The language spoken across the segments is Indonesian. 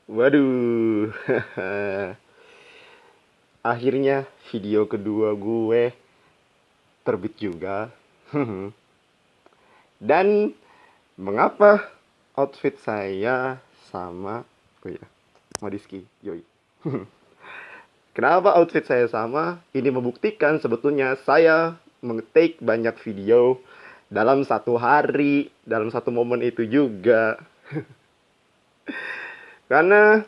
Waduh, akhirnya video kedua gue terbit juga. Dan mengapa outfit saya sama, oh ya, Madiski, yoi. Kenapa outfit saya sama? Ini membuktikan sebetulnya saya take banyak video dalam satu hari, dalam satu momen itu juga. Karena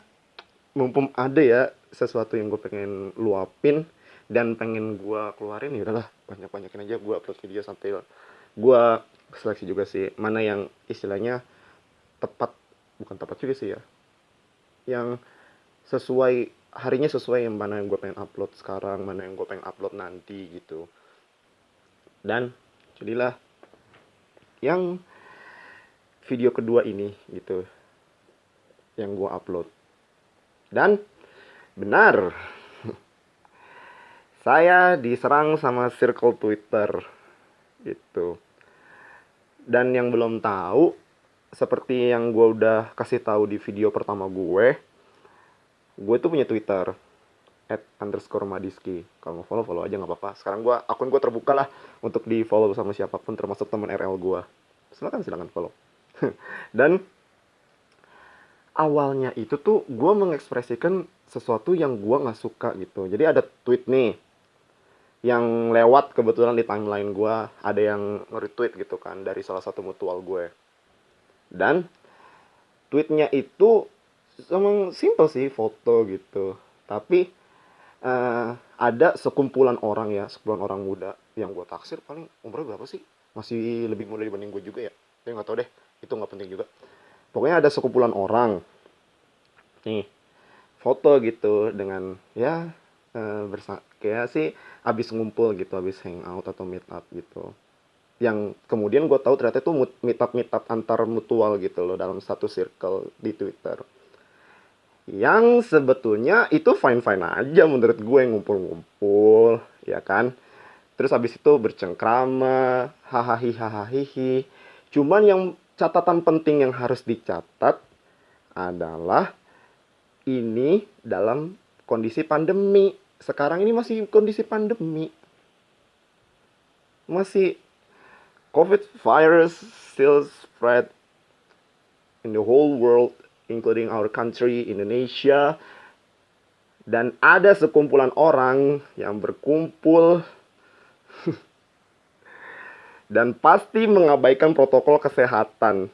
mumpung ada ya sesuatu yang gue pengen luapin dan pengen gue keluarin, ya udahlah banyak-banyakin aja gue upload video sampai gue seleksi juga sih mana yang istilahnya tepat, bukan tepat juga sih ya, yang sesuai harinya, sesuai yang mana yang gue pengen upload sekarang, mana yang gue pengen upload nanti gitu. Dan jadilah yang video kedua ini gitu yang gue upload. Dan benar, saya diserang sama circle Twitter gitu. Dan yang belum tahu, seperti yang gue udah kasih tahu di video pertama gue tuh punya Twitter @_madiski. Kalau mau follow aja nggak apa-apa. Sekarang akun gue terbuka lah untuk di follow sama siapapun, termasuk teman RL gue. Silakan follow. Dan awalnya itu tuh gue mengekspresikan sesuatu yang gue nggak suka gitu. Jadi ada tweet nih yang lewat kebetulan di timeline gue, ada yang nge-retweet gitu kan dari salah satu mutual gue. Dan tweetnya itu emang simple sih, foto gitu. Tapi ada sekumpulan orang ya, sekumpulan orang muda yang gue taksir paling umurnya berapa sih? Masih lebih muda dibanding gue juga ya. Tapi nggak tahu deh, itu nggak penting juga. Pokoknya ada sekumpulan orang nih foto gitu dengan ya kayak sih abis ngumpul gitu, abis hangout atau meet up gitu. Yang kemudian gue tahu ternyata itu meet up antar mutual gitu loh dalam satu circle di Twitter. Yang sebetulnya itu fine-fine aja menurut gue, ngumpul-ngumpul, ya kan. Terus habis itu bercengkrama, hahaha. Cuman yang catatan penting yang harus dicatat adalah ini dalam kondisi pandemi. Sekarang ini masih kondisi pandemi. Masih COVID virus still spread in the whole world, including our country, Indonesia. Dan ada sekumpulan orang yang berkumpul dan pasti mengabaikan protokol kesehatan.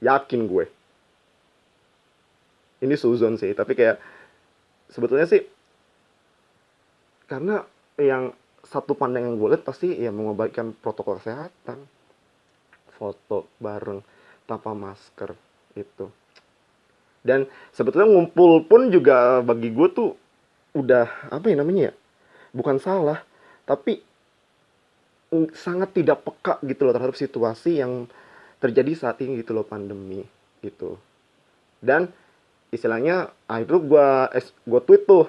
Yakin gue. Ini suzon sih, tapi kayak sebetulnya sih karena yang satu pandang yang gue lihat pasti ya mengabaikan protokol kesehatan. Foto bareng tanpa masker itu. Dan sebetulnya ngumpul pun juga bagi gue tuh udah apa ya namanya ya? Bukan salah, tapi sangat tidak peka gitu loh terhadap situasi yang terjadi saat ini gitu loh, pandemi gitu. Dan istilahnya itu gue tweet tuh,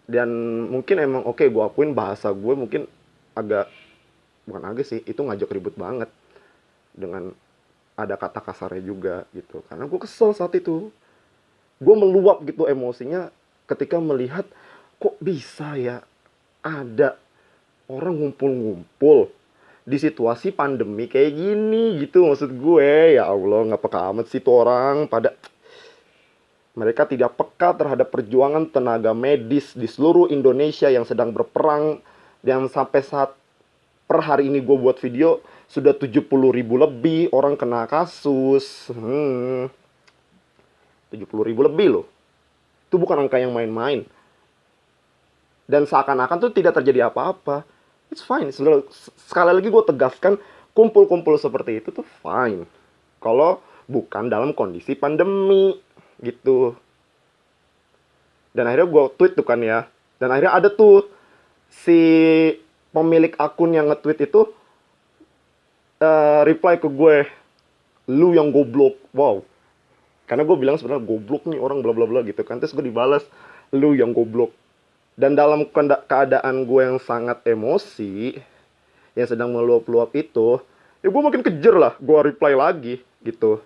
dan mungkin emang oke, gue akuin bahasa gue mungkin agak, bukan agak sih, itu ngajak ribut banget dengan ada kata kasarnya juga gitu, karena gue kesel saat itu. Gue meluap gitu emosinya ketika melihat kok bisa ya ada orang ngumpul-ngumpul di situasi pandemi kayak gini gitu. Maksud gue, ya Allah, nggak peka amat sih tuh orang. Mereka tidak peka terhadap perjuangan tenaga medis di seluruh Indonesia yang sedang berperang. Yang sampai saat per hari ini gue buat video sudah 70.000 lebih orang kena kasus. 70.000 lebih loh. Itu bukan angka yang main-main. Dan seakan-akan tuh tidak terjadi apa-apa. It's fine. Sekali lagi gue tegaskan, kumpul-kumpul seperti itu tuh fine. Kalau bukan dalam kondisi pandemi gitu. Dan akhirnya gue tweet tuh kan ya. Dan akhirnya ada tuh si pemilik akun yang nge-tweet itu reply ke gue, lu yang goblok. Wow. Karena gue bilang sebenarnya goblok nih orang bla bla bla gitu kan. Terus gue dibalas, lu yang goblok. Dan dalam keadaan gue yang sangat emosi, yang sedang meluap-luap itu, ya gue makin kejer lah, gue reply lagi gitu.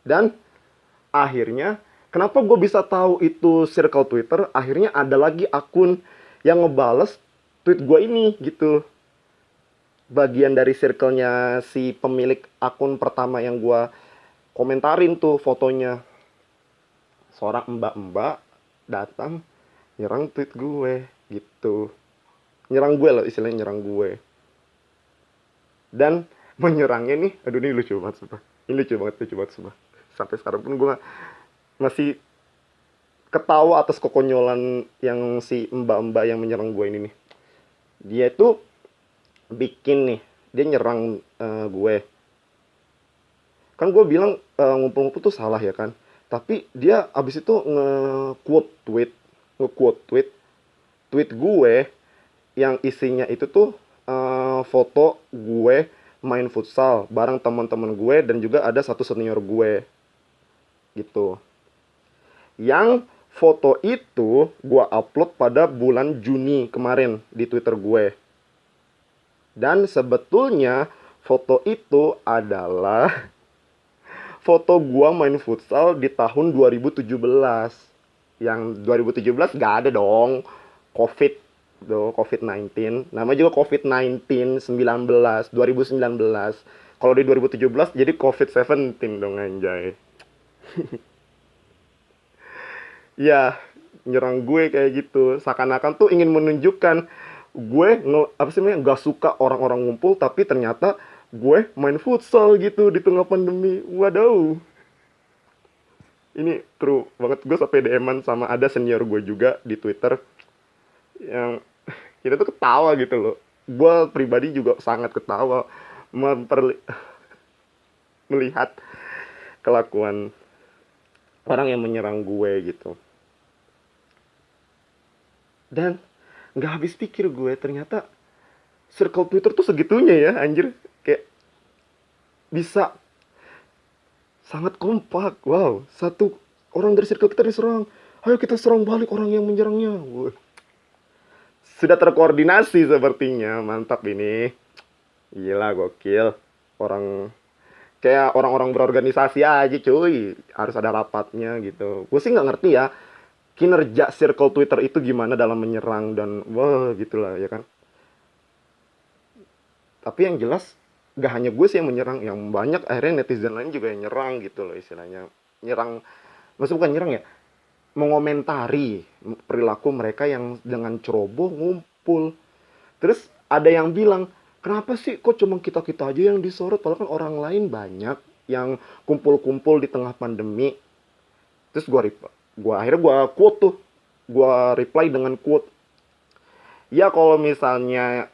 Dan akhirnya, kenapa gue bisa tahu itu circle Twitter? Akhirnya ada lagi akun yang ngebales tweet gue ini gitu. Bagian dari circle-nya si pemilik akun pertama yang gue komentarin tuh fotonya. Seorang mbak-mbak datang nyerang tweet gue gitu. Nyerang gue loh, istilahnya nyerang gue. Dan menyerangnya nih, aduh ini lucu banget sumpah. Ini lucu banget sumpah. Sampai sekarang pun gue masih ketawa atas kekonyolan yang si mbak-mbak yang menyerang gue ini nih. Dia itu bikin nih, dia nyerang gue. Kan gue bilang ngumpul-ngumpul tuh salah ya kan. Tapi dia abis itu nge-quote tweet gue yang isinya itu tuh foto gue main futsal bareng teman-teman gue dan juga ada satu senior gue gitu. Yang foto itu gue upload pada bulan Juni kemarin di Twitter gue. Dan sebetulnya foto itu adalah foto gue main futsal di tahun 2017. Yang 2017 gak ada dong. COVID-19. Nama juga COVID-19 2019. Kalau di 2017 jadi COVID-17 dong anjay. Ya, nyerang gue kayak gitu. Seakan-akan tuh ingin menunjukkan gue apa sih namanya nggak suka orang-orang ngumpul, tapi ternyata gue main futsal gitu di tengah pandemi. Waduh, ini true banget. Gue sampai DM-an sama ada senior gue juga di Twitter yang kita tuh ketawa gitu loh. Gue pribadi juga sangat ketawa melihat kelakuan orang yang menyerang gue gitu. Dan nggak habis pikir gue, ternyata circle Twitter tuh segitunya ya anjir. Kayak bisa sangat kompak. Wow, satu orang dari circle kita diserang, ayo kita serang balik orang yang menyerangnya. Wah, sudah terkoordinasi sepertinya. Mantap ini. Gila, gokil. Orang kayak orang-orang berorganisasi aja cuy. Harus ada rapatnya gitu. Gue sih nggak ngerti ya kinerja circle Twitter itu gimana dalam menyerang dan wah gitulah ya kan. Tapi yang jelas gak hanya gue sih yang menyerang, yang banyak akhirnya netizen lain juga yang nyerang gitu loh istilahnya. Nyerang, maksud bukan nyerang ya, mengomentari perilaku mereka yang dengan ceroboh ngumpul. Terus ada yang bilang, kenapa sih kok cuma kita-kita aja yang disorot, padahal kan orang lain banyak yang kumpul-kumpul di tengah pandemi. Terus gue akhirnya gue quote tuh, gue reply dengan quote, ya kalau misalnya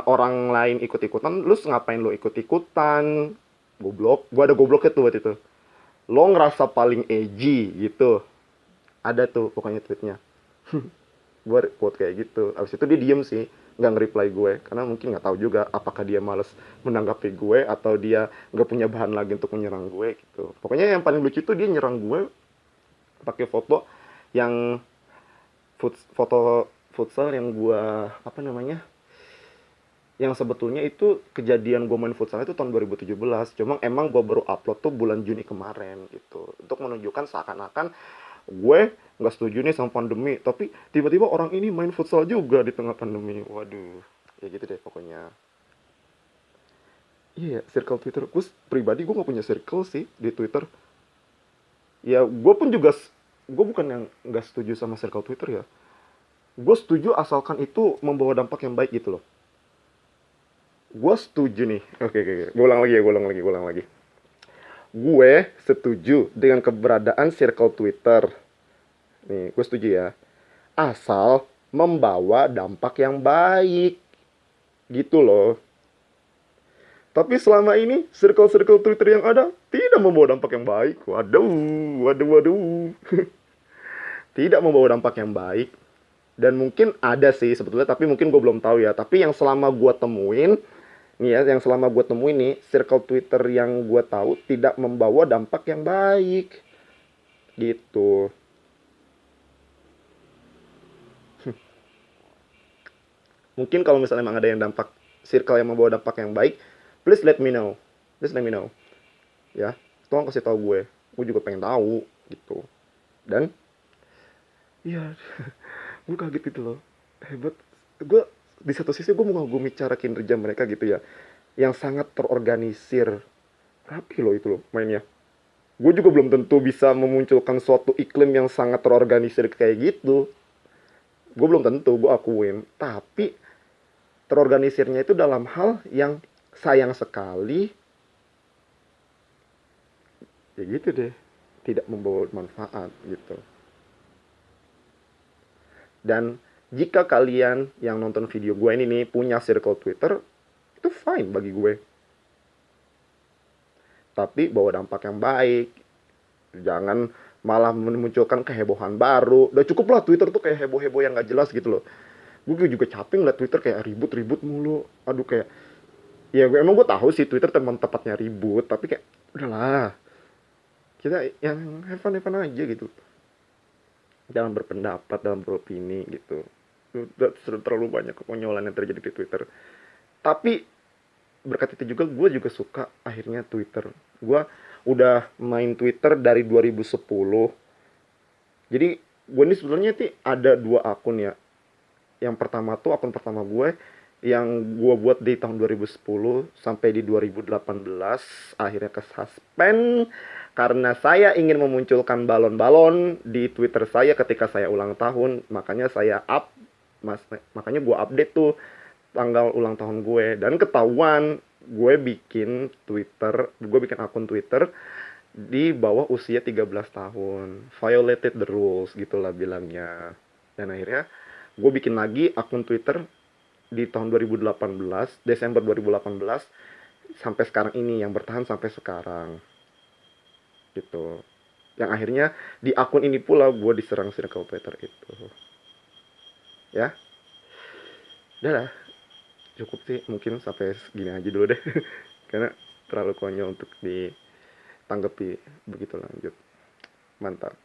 orang lain ikut-ikutan, lu ngapain lu ikut-ikutan? Goblok. Gua ada gobloknya tuh waktu itu. Lo ngerasa paling edgy gitu. Ada tuh pokoknya tweetnya. Gua quote kayak gitu. Abis itu dia diem sih, nggak nge-reply gue karena mungkin nggak tahu juga apakah dia males menanggapi gue atau dia nggak punya bahan lagi untuk menyerang gue gitu. Pokoknya yang paling lucu tuh dia nyerang gue pakai foto yang foto futsal yang gue apa namanya, yang sebetulnya itu kejadian gue main futsal itu tahun 2017. Cuma emang gue baru upload tuh bulan Juni kemarin gitu. Untuk menunjukkan seakan-akan gue nggak setuju nih sama pandemi. Tapi tiba-tiba orang ini main futsal juga di tengah pandemi. Waduh. Ya gitu deh pokoknya. Iya, yeah, circle Twitter. Gue pribadi gue gak punya circle sih di Twitter. Ya gue pun juga, gue bukan yang nggak setuju sama circle Twitter ya. Gue setuju asalkan itu membawa dampak yang baik gitu loh. Gue setuju nih. Oke. Gue ulang lagi. Gue setuju dengan keberadaan circle Twitter. Nih, gue setuju ya. Asal membawa dampak yang baik. Gitu loh. Tapi selama ini circle-circle Twitter yang ada tidak membawa dampak yang baik. Waduh. Tidak membawa dampak yang baik. Dan mungkin ada sih sebetulnya, tapi mungkin gue belum tahu ya. Tapi yang selama gue temuin, nih ya, yang selama gue temuin nih, circle Twitter yang gue tahu tidak membawa dampak yang baik. Gitu. Mungkin kalau misalnya emang ada yang dampak, circle yang membawa dampak yang baik, please let me know. Ya. tolong kasih tahu gue juga pengen tahu gitu. Dan iya, gue kaget gitu loh, hebat. Gue di satu sisi gue mengagumi cara kinerja mereka gitu ya, yang sangat terorganisir, rapi loh itu loh mainnya. Gue juga belum tentu bisa memunculkan suatu iklim yang sangat terorganisir kayak gitu. Gue belum tentu, gue akuin. Tapi terorganisirnya itu dalam hal yang sayang sekali, ya gitu deh, tidak membawa manfaat gitu. Dan jika kalian yang nonton video gue ini nih punya circle Twitter, itu fine bagi gue. Tapi bawa dampak yang baik. Jangan malah memunculkan kehebohan baru. Udah cukup lah Twitter tuh kayak heboh-heboh yang gak jelas gitu loh. Gue juga capek ngeliat Twitter kayak ribut-ribut mulu. Aduh kayak, ya gue emang gue tahu sih Twitter teman tepatnya ribut, tapi kayak udahlah, kita yang have fun aja gitu, dalam berpendapat, dalam beropini gitu. Udah terlalu banyak kekonyolan yang terjadi di Twitter. Tapi berkat itu juga gue juga suka akhirnya Twitter. Gue udah main Twitter dari 2010. Jadi gue ini sebenarnya sih ada dua akun ya. Yang pertama tuh akun pertama gue yang gue buat di tahun 2010 sampai di 2018 akhirnya ke suspend karena saya ingin memunculkan balon-balon di Twitter saya ketika saya ulang tahun. Makanya saya makanya gue update tuh tanggal ulang tahun gue, dan ketahuan gue bikin akun Twitter di bawah usia 13 tahun. Violated the rules gitulah bilangnya. Dan akhirnya gue bikin lagi akun Twitter di tahun 2018, Desember 2018 sampai sekarang ini, yang bertahan sampai sekarang. Gitu. Yang akhirnya di akun ini pula gue diserang circle Twitter itu. Ya, udah lah. Cukup sih, mungkin sampai segini aja dulu deh. Karena terlalu konyol untuk ditanggapi begitu lanjut. Mantap.